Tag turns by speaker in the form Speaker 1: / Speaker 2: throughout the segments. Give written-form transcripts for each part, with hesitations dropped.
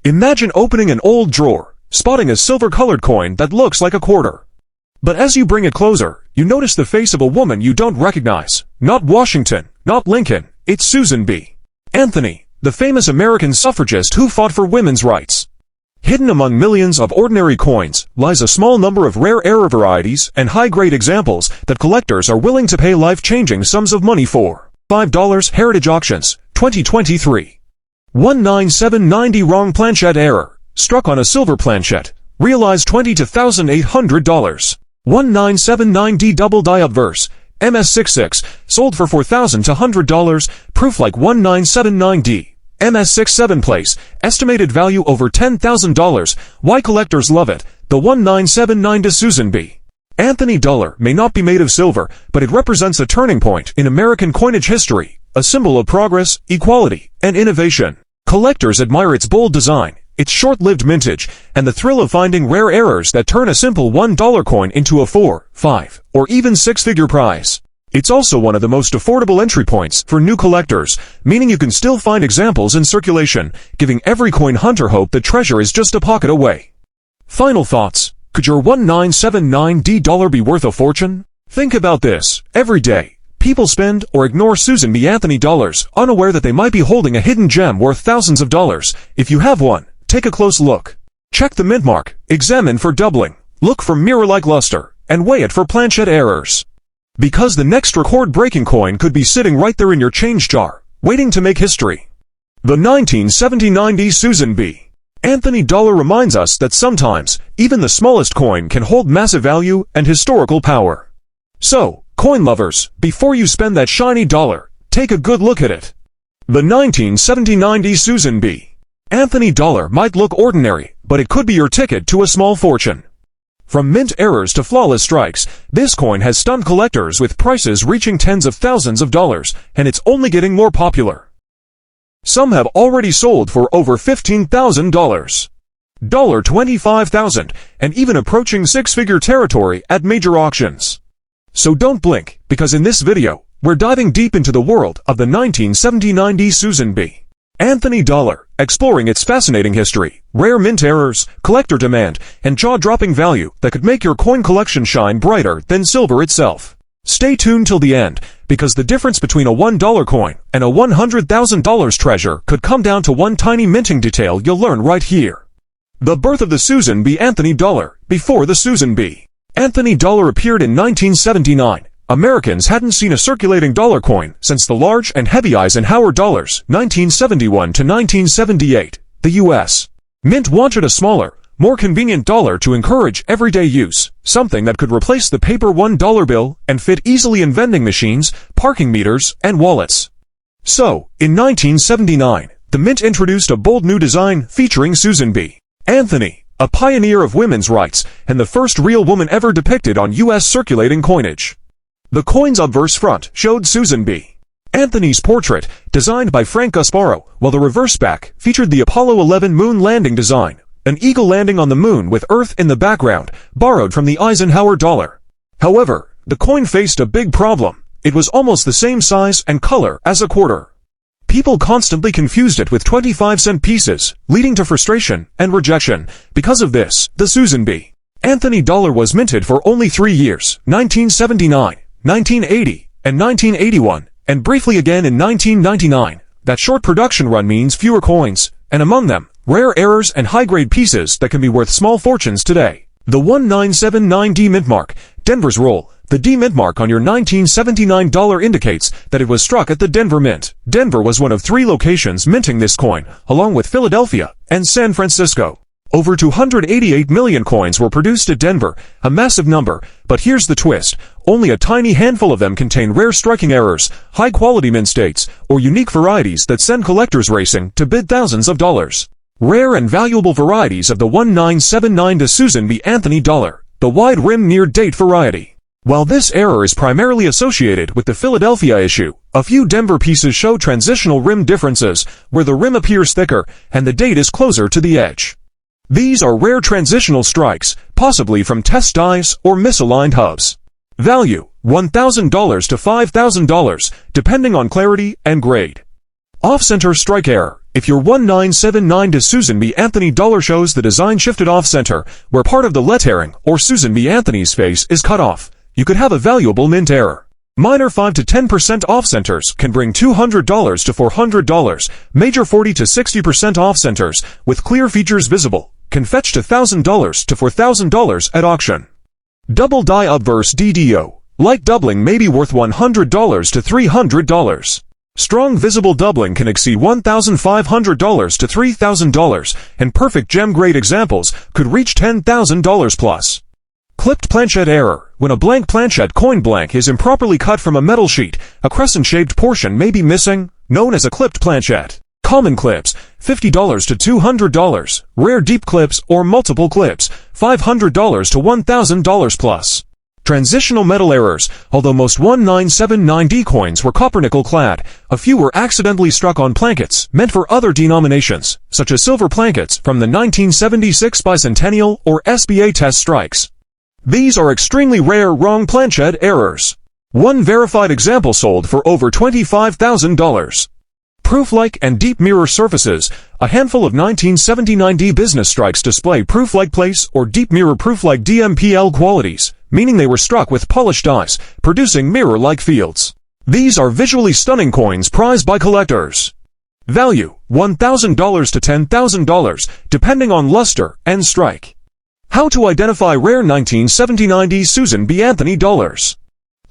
Speaker 1: Imagine opening an old drawer, spotting a silver-colored coin that looks like a quarter. But as you bring it closer, you notice the face of a woman you don't recognize. Not Washington, not Lincoln, it's Susan B. Anthony, the famous American suffragist who fought for women's rights. Hidden among millions of ordinary coins lies a small number of rare error varieties and high-grade examples that collectors are willing to pay life-changing sums of money for. $5 Heritage Auctions, 2023. 19790 Wrong planchette error. Struck on a silver planchette. Realized $20 to $1,800. 1979D double die obverse. MS66. Sold for $4,000 to $100. Proof like 1979D. MS67 place, estimated value over $10,000. Why collectors love it. The 1979 to Susan B. Anthony dollar may not be made of silver, but it represents a turning point in American coinage history, a symbol of progress, equality, and innovation. Collectors admire its bold design, its short-lived mintage, and the thrill of finding rare errors that turn a simple $1 coin into a 4, 5, or even six-figure prize. It's also one of the most affordable entry points for new collectors, meaning you can still find examples in circulation, giving every coin hunter hope the treasure is just a pocket away. Final thoughts. Could your 1979D dollar be worth a fortune? Think about this. Every day, people spend or ignore Susan B. Anthony dollars, unaware that they might be holding a hidden gem worth thousands of dollars. If you have one, take a close look. Check the mint mark, examine for doubling, look for mirror-like luster, and weigh it for planchette errors. Because the next record-breaking coin could be sitting right there in your change jar, waiting to make history. The 1979D Susan B. Anthony dollar reminds us that sometimes, even the smallest coin can hold massive value and historical power. So, coin lovers, before you spend that shiny dollar, take a good look at it. The 1979D Susan B. Anthony dollar might look ordinary, but it could be your ticket to a small fortune. From mint errors to flawless strikes, this coin has stunned collectors with prices reaching tens of thousands of dollars, and it's only getting more popular. Some have already sold for over $15,000, $25,000, and even approaching six-figure territory at major auctions. So don't blink, because in this video, we're diving deep into the world of the 1979D Susan B. Anthony dollar, exploring its fascinating history, rare mint errors, collector demand, and jaw-dropping value that could make your coin collection shine brighter than silver itself. Stay tuned till the end, because the difference between a $1 coin and a $100,000 treasure could come down to one tiny minting detail you'll learn right here. The birth of the Susan B. Anthony dollar. Before the Susan B. Anthony dollar appeared in 1979. Americans hadn't seen a circulating dollar coin since the large and heavy Eisenhower dollars, 1971 to 1978. The U.S. Mint wanted a smaller, more convenient dollar to encourage everyday use, something that could replace the paper $1 bill and fit easily in vending machines, parking meters, and wallets. So, in 1979, the Mint introduced a bold new design featuring Susan B. Anthony, a pioneer of women's rights and the first real woman ever depicted on U.S. circulating coinage. The coin's obverse front showed Susan B. Anthony's portrait, designed by Frank Gasparo, while the reverse back featured the Apollo 11 moon landing design, an eagle landing on the moon with Earth in the background, borrowed from the Eisenhower dollar. However, the coin faced a big problem. It was almost the same size and color as a quarter. People constantly confused it with 25-cent pieces, leading to frustration and rejection. Because of this, the Susan B. Anthony dollar was minted for only 3 years, 1979. 1980, and 1981, and briefly again in 1999. That short production run means fewer coins, and among them, rare errors and high-grade pieces that can be worth small fortunes today. The 1979D mint mark, Denver's role. The D mint mark on your 1979 dollar indicates that it was struck at the Denver Mint. Denver was one of 3 locations minting this coin, along with Philadelphia and San Francisco. Over 288 million coins were produced at Denver, a massive number, but here's the twist. Only a tiny handful of them contain rare striking errors, high-quality mint states, or unique varieties that send collectors racing to bid thousands of dollars. Rare and valuable varieties of the 1979 to Susan B. Anthony dollar, the wide-rim near-date variety. While this error is primarily associated with the Philadelphia issue, a few Denver pieces show transitional rim differences, where the rim appears thicker and the date is closer to the edge. These are rare transitional strikes, possibly from test dies or misaligned hubs. Value, $1,000 to $5,000, depending on clarity and grade. Off-center strike error. If your 1979 to Susan B. Anthony dollar shows the design shifted off-center, where part of the lettering or Susan B. Anthony's face is cut off, you could have a valuable mint error. Minor 5 to 10% off-centers can bring $200 to $400. Major 40 to 60% off-centers, with clear features visible, can fetch to $1,000 to $4,000 at auction. Double die obverse DDO, like doubling may be worth $100 to $300. Strong visible doubling can exceed $1,500 to $3,000, and perfect gem grade examples could reach $10,000 plus. Clipped planchette error. When a blank planchette coin blank is improperly cut from a metal sheet, a crescent-shaped portion may be missing, known as a clipped planchette. Common clips, $50 to $200. Rare deep clips or multiple clips, $500 to $1,000 plus. Transitional metal errors. Although most 1979D coins were copper-nickel clad, a few were accidentally struck on plankets meant for other denominations, such as silver plankets from the 1976 bicentennial or SBA test strikes. These are extremely rare wrong planchette errors. One verified example sold for over $25,000. Proof-like and deep mirror surfaces. A handful of 1979D business strikes display proof-like place or deep mirror proof-like DMPL qualities, meaning they were struck with polished dies, producing mirror-like fields. These are visually stunning coins prized by collectors. Value, $1,000 to $10,000, depending on luster and strike. How to identify rare 1979D Susan B. Anthony dollars.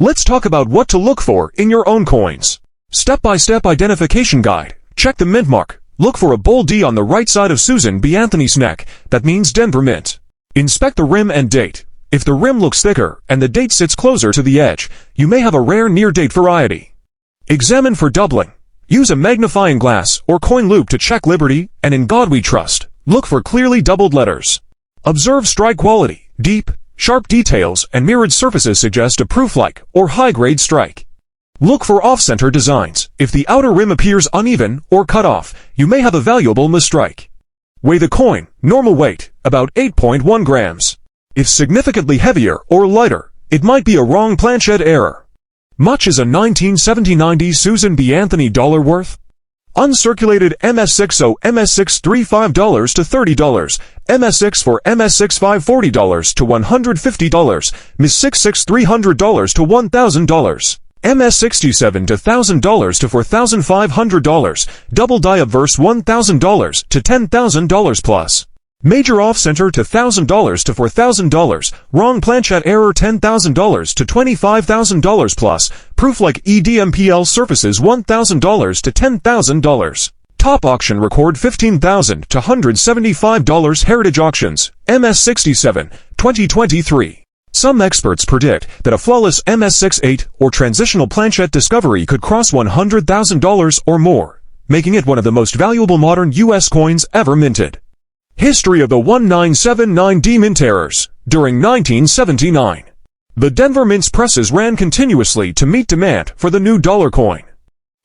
Speaker 1: Let's talk about what to look for in your own coins. Step-by-step identification guide. Check the mint mark. Look for a bold D on the right side of Susan B. Anthony's neck. That means Denver Mint. Inspect the rim and date. If the rim looks thicker and the date sits closer to the edge, you may have a rare near-date variety. Examine for doubling. Use a magnifying glass or coin loop to check Liberty, and in God We Trust, look for clearly doubled letters. Observe strike quality. Deep, sharp details and mirrored surfaces suggest a proof-like or high-grade strike. Look for off-center designs. If the outer rim appears uneven or cut off, you may have a valuable mistrike. Weigh the coin. Normal weight, about 8.1 grams. If significantly heavier or lighter, it might be a wrong planchette error. Much is a 1979D Susan B. Anthony dollar worth? Uncirculated MS60 MS6 $35 to $30, MS6 for MS6 $540 to $150, MS66 $300 to $1,000. MS67 to $1,000 to $4,500, double die obverse $1,000 to $10,000 plus. Major off-center to $1,000 to $4,000, wrong planchette error $10,000 to $25,000 plus, proof-like EDMPL surfaces $1,000 to $10,000. Top auction record $15,000 to $175 Heritage Auctions, MS67, 2023. Some experts predict that a flawless MS68 or transitional planchette discovery could cross $100,000 or more, making it one of the most valuable modern U.S. coins ever minted. History of the 1979D mint errors. During 1979, the Denver Mint's presses ran continuously to meet demand for the new dollar coin.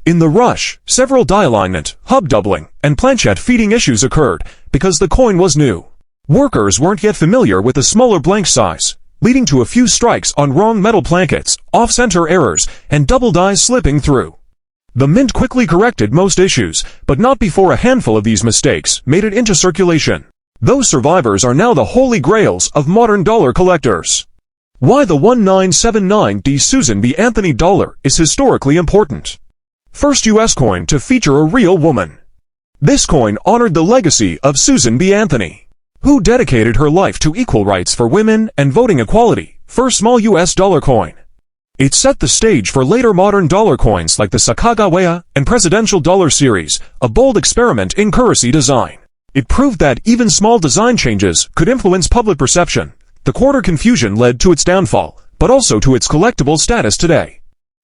Speaker 1: In the rush, several die alignment, hub doubling, and planchette feeding issues occurred because the coin was new. Workers weren't yet familiar with the smaller blank size, leading to a few strikes on wrong metal plankets, off-center errors, and double dies slipping through. The mint quickly corrected most issues, but not before a handful of these mistakes made it into circulation. Those survivors are now the holy grails of modern dollar collectors. Why the 1979D Susan B. Anthony dollar is historically important. First U.S. coin to feature a real woman. This coin honored the legacy of Susan B. Anthony, who dedicated her life to equal rights for women and voting equality. First small U.S. dollar coin. It set the stage for later modern dollar coins like the Sacagawea and Presidential Dollar Series, a bold experiment in currency design. It proved that even small design changes could influence public perception. The quarter confusion led to its downfall, but also to its collectible status today.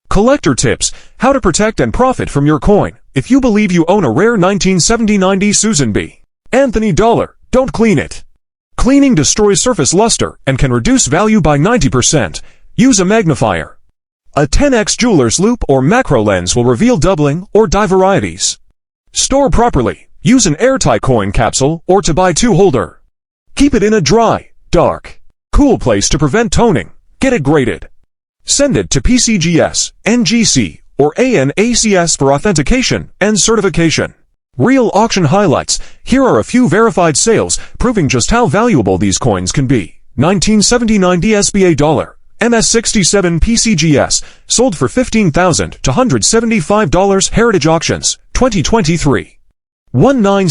Speaker 1: Collector tips: how to protect and profit from your coin. If you believe you own a rare 1979D Susan B. Anthony dollar, don't clean it. Cleaning destroys surface luster and can reduce value by 90%. Use a magnifier. A 10x jeweler's loop or macro lens will reveal doubling or die varieties. Store properly. Use an airtight coin capsule or to buy two holder. Keep it in a dry, dark, cool place to prevent toning. Get it graded. Send it to PCGS, NGC, or ANACS for authentication and certification. Real auction highlights. Here are a few verified sales proving just how valuable these coins can be. 1979 DSBA dollar, MS67 PCGS, sold for $15,275. Heritage Auctions, 2023. 19